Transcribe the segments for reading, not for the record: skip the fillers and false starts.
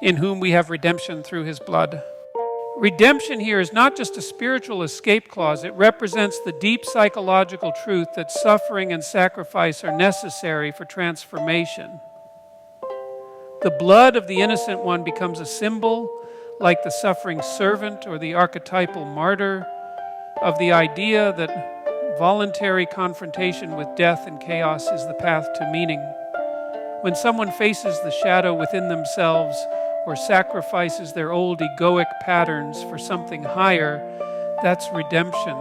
in whom we have redemption through his blood. Redemption here is not just a spiritual escape clause. It represents the deep psychological truth that suffering and sacrifice are necessary for transformation. The blood of the innocent one becomes a symbol, like the suffering servant or the archetypal martyr, of the idea that voluntary confrontation with death and chaos is the path to meaning. When someone faces the shadow within themselves or sacrifices their old egoic patterns for something higher, that's redemption.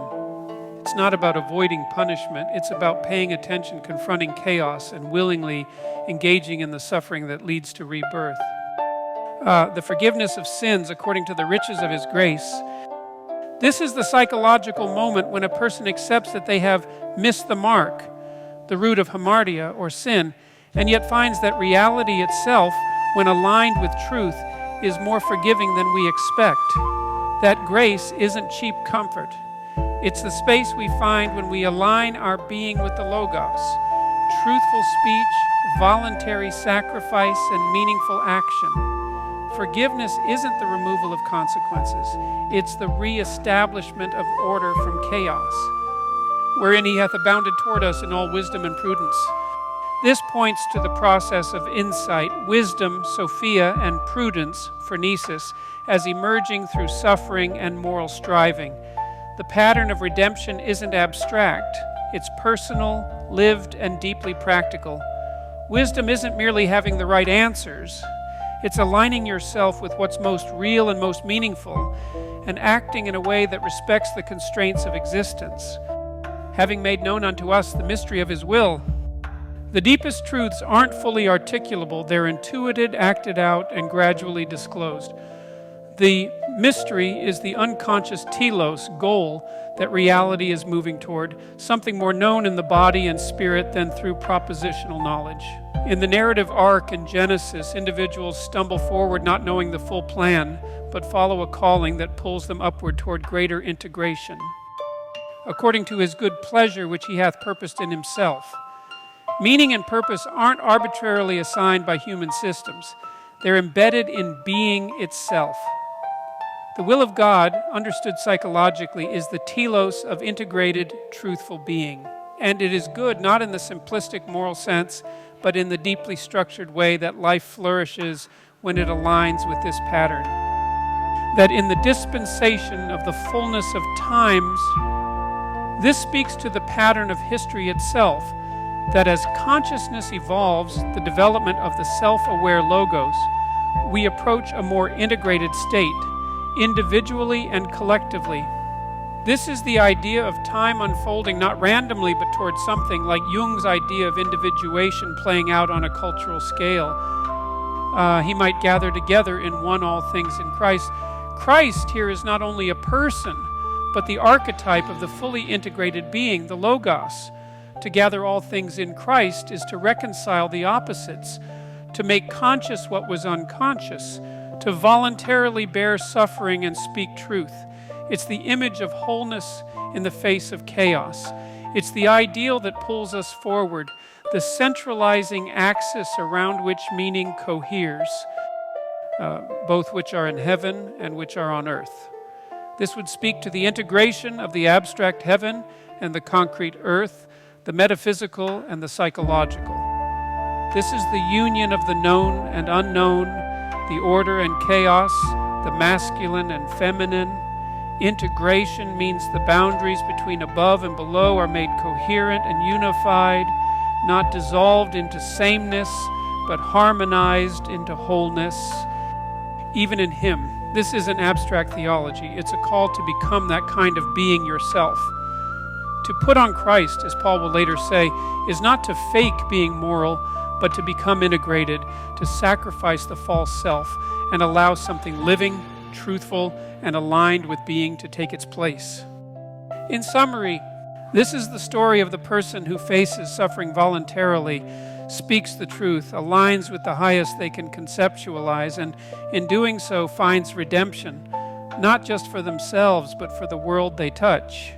It's not about avoiding punishment. It's about paying attention, confronting chaos, and willingly engaging in the suffering that leads to rebirth. The forgiveness of sins according to the riches of his grace. This is the psychological moment when a person accepts that they have missed the mark, the root of hamartia or sin, and yet finds that reality itself, when aligned with truth, is more forgiving than we expect. That grace isn't cheap comfort. It's the space we find when we align our being with the Logos. Truthful speech, voluntary sacrifice, and meaningful action. Forgiveness isn't the removal of consequences. It's the reestablishment of order from chaos, wherein he hath abounded toward us in all wisdom and prudence. This points to the process of insight, wisdom, Sophia, and prudence, phronesis, as emerging through suffering and moral striving. The pattern of redemption isn't abstract. It's personal, lived, and deeply practical. Wisdom isn't merely having the right answers. It's aligning yourself with what's most real and most meaningful, and acting in a way that respects the constraints of existence, having made known unto us the mystery of his will. The deepest truths aren't fully articulable. They're intuited, acted out, and gradually disclosed. The mystery is the unconscious telos, goal, that reality is moving toward, something more known in the body and spirit than through propositional knowledge. In the narrative arc in Genesis, individuals stumble forward not knowing the full plan, but follow a calling that pulls them upward toward greater integration, according to his good pleasure which he hath purposed in himself. Meaning and purpose aren't arbitrarily assigned by human systems. They're embedded in being itself. The will of God, understood psychologically, is the telos of integrated, truthful being. And it is good not in the simplistic moral sense, but in the deeply structured way that life flourishes when it aligns with this pattern. That in the dispensation of the fullness of times, this speaks to the pattern of history itself, that as consciousness evolves, the development of the self-aware logos, we approach a more integrated state, individually and collectively. This is the idea of time unfolding not randomly but towards something like Jung's idea of individuation playing out on a cultural scale. He might gather together in one all things in Christ. Christ here is not only a person, but the archetype of the fully integrated being, the Logos. To gather all things in Christ is to reconcile the opposites, to make conscious what was unconscious, to voluntarily bear suffering and speak truth. It's the image of wholeness in the face of chaos. It's the ideal that pulls us forward, the centralizing axis around which meaning coheres, both which are in heaven and which are on earth. This would speak to the integration of the abstract heaven and the concrete earth, the metaphysical and the psychological. This is the union of the known and unknown, the order and chaos, the masculine and feminine. Integration means the boundaries between above and below are made coherent and unified, not dissolved into sameness, but harmonized into wholeness. Even in him, this isn't abstract theology. It's a call to become that kind of being yourself. To put on Christ, as Paul will later say, is not to fake being moral, but to become integrated, to sacrifice the false self and allow something living, truthful, and aligned with being to take its place. In summary, this is the story of the person who faces suffering voluntarily, speaks the truth, aligns with the highest they can conceptualize, and in doing so finds redemption, not just for themselves, but for the world they touch.